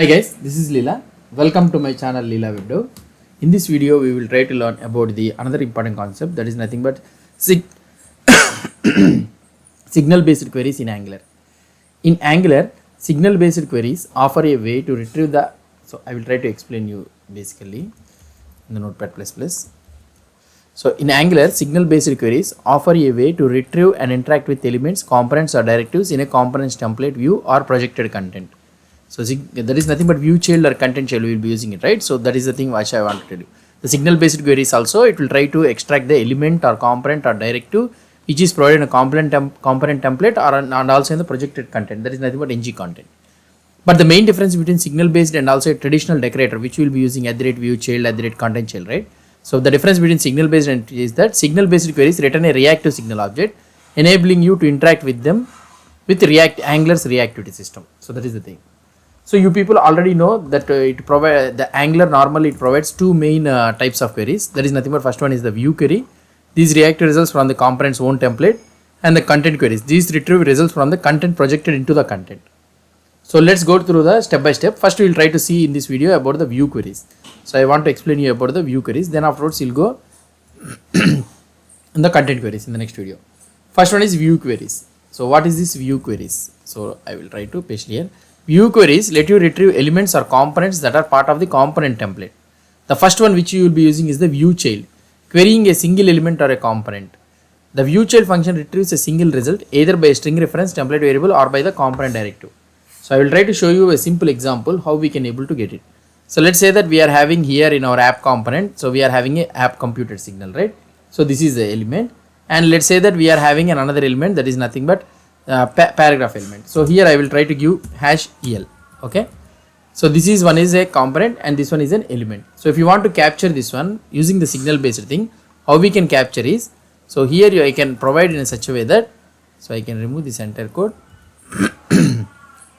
Hi guys, this is Leela. Welcome to my channel Leela WebDev. In this video, we will try to learn about the another important concept, that is nothing but signal based queries in Angular. In Angular, signal based queries offer a way to retrieve the, so I will try to explain you basically in the Notepad++. So in Angular, signal based queries offer a way to retrieve and interact with elements, components or directives in a components template view or projected content. So that is nothing but ViewChild or content child we will be using it, right? So that is the thing which I want to tell you. The signal based queries also, it will try to extract the element or component or directive which is provided in a component template or and also in the projected content. That is nothing but ng content. But the main difference between signal based and also a traditional decorator which we will be using @ViewChild, @content child, right? So the difference between signal based and is that signal based queries return a reactive signal object, enabling you to interact with them with Angular's reactivity system. So that is the thing. So you people already know that the Angular normally it provides two main types of queries. That is nothing but first one is the view query. These react results from the component's own template, and the content queries. These retrieve results from the content projected into the content. So let's go through the step by step. First we will try to see in this video about the view queries. So I want to explain you about the view queries. Then afterwards we'll go in the content queries in the next video. First one is view queries. So what is this view queries? So I will try to paste here. View queries let you retrieve elements or components that are part of the component template. The first one which you will be using is the ViewChild, querying a single element or a component. The ViewChild function retrieves a single result either by a string reference template variable or by the component directive. So I will try to show you a simple example how we can able to get it. So let's say that we are having here in our app component, so we are having a app computed signal, right? So this is the element, and let's say that we are having another element that is nothing but paragraph element. So here I will try to give #el. Okay, so this is one is a component and this one is an element. So if you want to capture this one using the signal based thing, how we can capture is, so here I can provide in such a way that, so I can remove this entire code.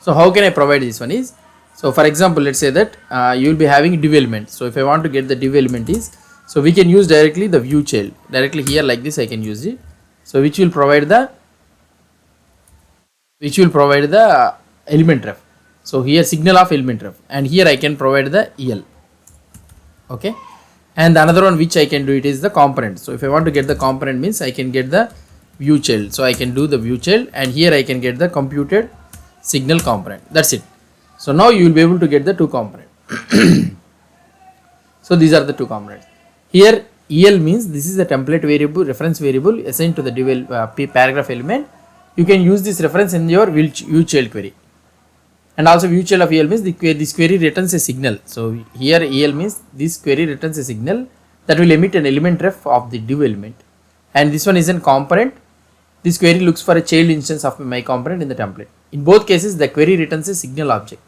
So how can I provide this one is, so for example let's say that you will be having div element. So if I want to get the div element is, so we can use directly the ViewChild directly here like this. I can use it, so which will provide the element ref. So here signal of element ref, and here I can provide the el. Okay, and the another one which I can do it is the component. So if I want to get the component means I can get the ViewChild. So I can do the ViewChild, and here I can get the computed signal component. That's it. So now you will be able to get the two components. So these are the two components. Here el means this is the template variable, reference variable assigned to the div paragraph element. You can use this reference in your ViewChild query. And also ViewChild of el means this query returns a signal. So here el means this query returns a signal that will emit an element ref of the div element. And this one is a component. This query looks for a child instance of my component in the template. In both cases, the query returns a signal object,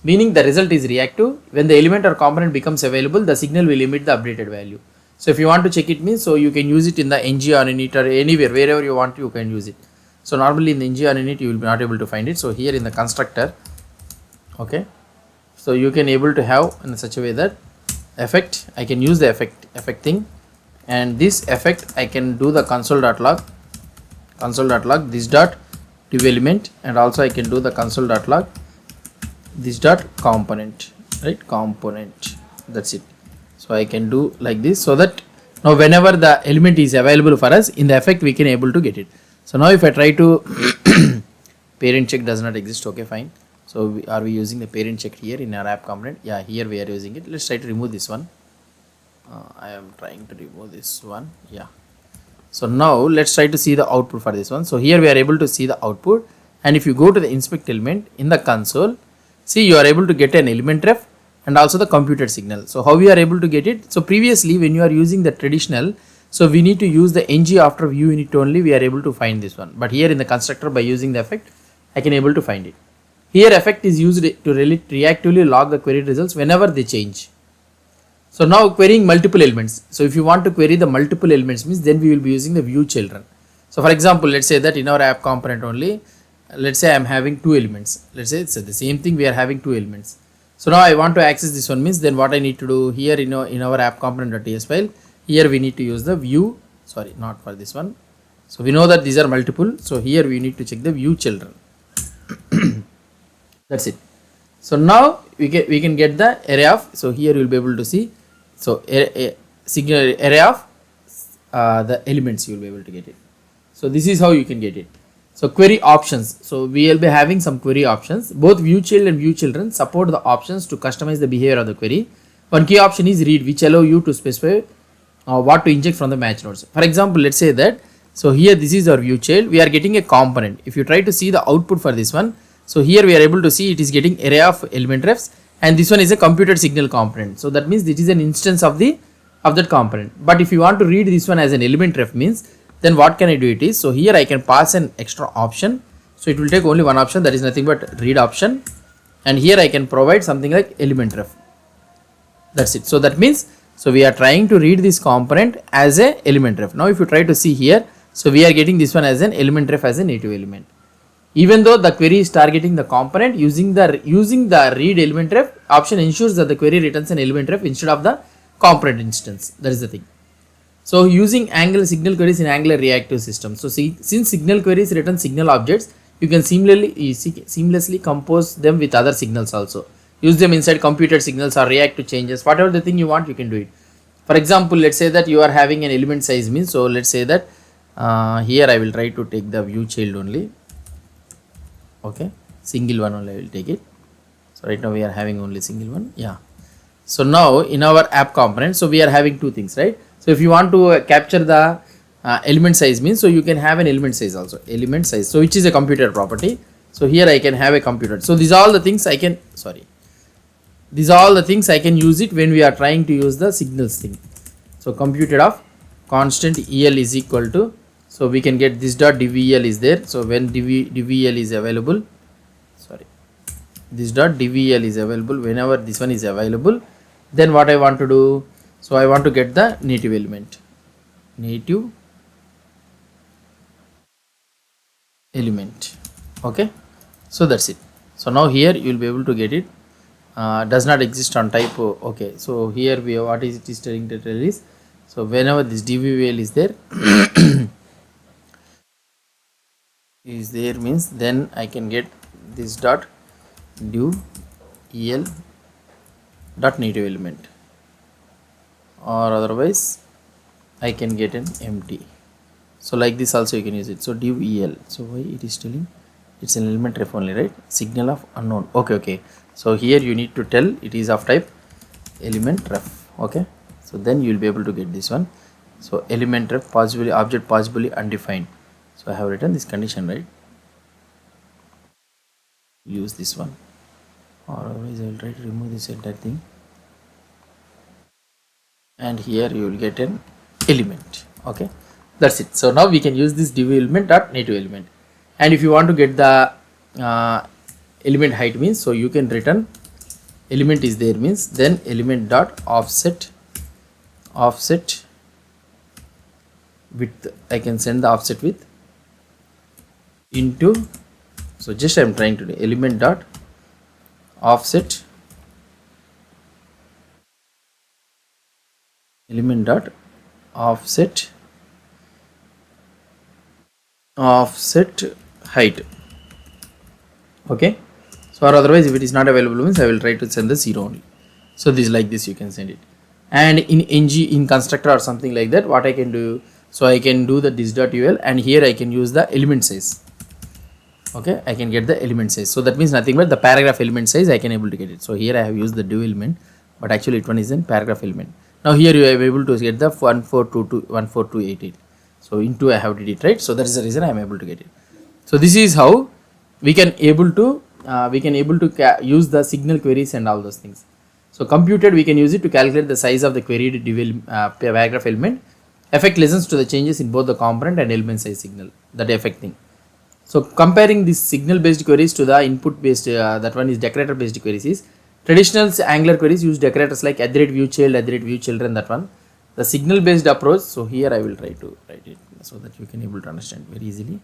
meaning the result is reactive. When the element or component becomes available, the signal will emit the updated value. So if you want to check it means, so you can use it in the ng or init or anywhere, wherever you want, you can use it. So normally in the ng or init you will be not able to find it. So here in the constructor, okay, so you can able to have in such a way that effect, I can use the effect thing, and this effect I can do the console.log this dot div element, and also I can do the console.log this dot component, right, component. That's it. So I can do like this, so that now whenever the element is available for us in the effect we can able to get it. So now if I try to parent check does not exist. Okay, fine. So are we using the parent check here in our app component? Yeah, here we are using it. Let's try to remove this one. I am trying to remove this one. Yeah. So now let's try to see the output for this one. So here we are able to see the output, and if you go to the inspect element in the console, see you are able to get an element ref and also the computed signal. So how we are able to get it? So previously when you are using the traditional, so we need to use the ng after view unit only, we are able to find this one. But here in the constructor, by using the effect, I can able to find it. Here effect is used to reactively log the query results whenever they change. So now querying multiple elements. So if you want to query the multiple elements means, then we will be using the ViewChildren. So for example, let's say that in our app component only, let's say I am having two elements. Let's say it's the same thing, we are having two elements. So now I want to access this one means, then what I need to do here in our app component.ts file, here we need to use the view, sorry, not for this one. So we know that these are multiple. So here we need to check the ViewChildren. That's it. So now we can get the array of, so here you will be able to see, so signal array of the elements you will be able to get it. So this is how you can get it. So query options. So we will be having some query options. Both ViewChild and ViewChildren support the options to customize the behavior of the query. One key option is read, which allow you to specify what to inject from the match nodes. For example, let's say that, so here this is our ViewChild. We are getting a component. If you try to see the output for this one, so here we are able to see it is getting array of element refs, and this one is a computed signal component. So that means it is an instance of that component. But if you want to read this one as an element ref means, then what can I do it is, so here I can pass an extra option. So it will take only one option, that is nothing but read option, and here I can provide something like element ref. That's it. So that means, so we are trying to read this component as a element ref. Now if you try to see here, so we are getting this one as an element ref as a native element. Even though the query is targeting the component, using the read element ref option ensures that the query returns an element ref instead of the component instance. That is the thing. So using Angular signal queries in Angular reactive system. So see, since signal queries return signal objects, you can seamlessly compose them with other signals also. Use them inside computed signals or react to changes. Whatever the thing you want, you can do it. For example, let's say that you are having an element size means, so let's say that here I will try to take the ViewChild only. Okay, single one only I will take it. So right now we are having only single one. Yeah. So now in our app component, so we are having two things, right? So if you want to capture the element size means, so you can have an element size also, element size, so which is a computer property. So here I can have a computer. So these are all the things I can, these are all the things I can use it when we are trying to use the signals thing. So computed of constant el is equal to, so we can get this dot dvel is there. So when dvel is available, this dot dvel is available, whenever this one is available, then what I want to do, so I want to get the native element, okay. So that's it. So now here you will be able to get it. Does not exist on type. Okay, so here we have what is it is telling to tell is, so whenever this dvel is there means, then I can get this dot do el dot native element, or otherwise I can get an empty. So like this also you can use it. So div el, so why it is telling it's an element ref only, right? Signal of unknown. Okay. So here you need to tell it is of type element ref. Okay, so then you will be able to get this one. So element ref possibly object possibly undefined. So I have written this condition, right? Use this one, or otherwise I will try to remove this entire thing, and here you will get an element. Okay, that's it. So now we can use this div element dot native element, and if you want to get the element height means, so you can return element is there means, then element dot offset width, I can send the offset width into, so just I am trying to do element dot offset height. Okay, so or otherwise if it is not available means I will try to send the 0 only. So this like this you can send it, and in in constructor or something like that, what I can do, so I can do the this.ul, and here I can use the element size. Okay, I can get the element size. So that means nothing but the paragraph element size I can able to get it. So here I have used the div element, but actually it one is in paragraph element. Now here you are able to get the 14288. So into I have did it, right? So that is the reason I am able to get it. So this is how we can able to use the signal queries and all those things. So computed, we can use it to calculate the size of the queried paragraph element. Effect listens to the changes in both the component and element size signal, that effect thing. So comparing this signal based queries to the input based, that one is decorator based queries, is traditional Angular queries use decorators like @ViewChild, @ViewChildren, that one. The signal based approach, so here I will try to write it so that you can able to understand very easily.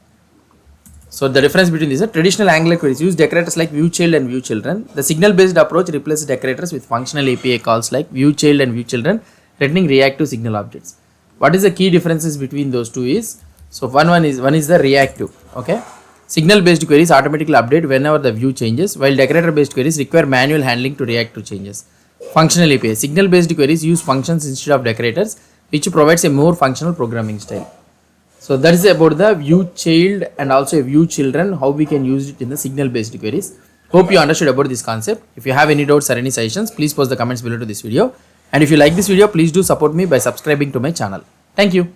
So the difference between these, traditional Angular queries use decorators like ViewChild and ViewChildren. The signal based approach replaces decorators with functional API calls like ViewChild and ViewChildren, returning reactive signal objects. What is the key differences between those two is, so one is the reactive. Okay, Signal based queries automatically update whenever the view changes, while decorator based queries require manual handling to react to changes. Functional API. Signal based queries use functions instead of decorators, which provides a more functional programming style. So that is about the ViewChild and also ViewChildren, how we can use it in the signal based queries. Hope you understood about this concept. If you have any doubts or any suggestions, please post the comments below to this video. And if you like this video, please do support me by subscribing to my channel. Thank you.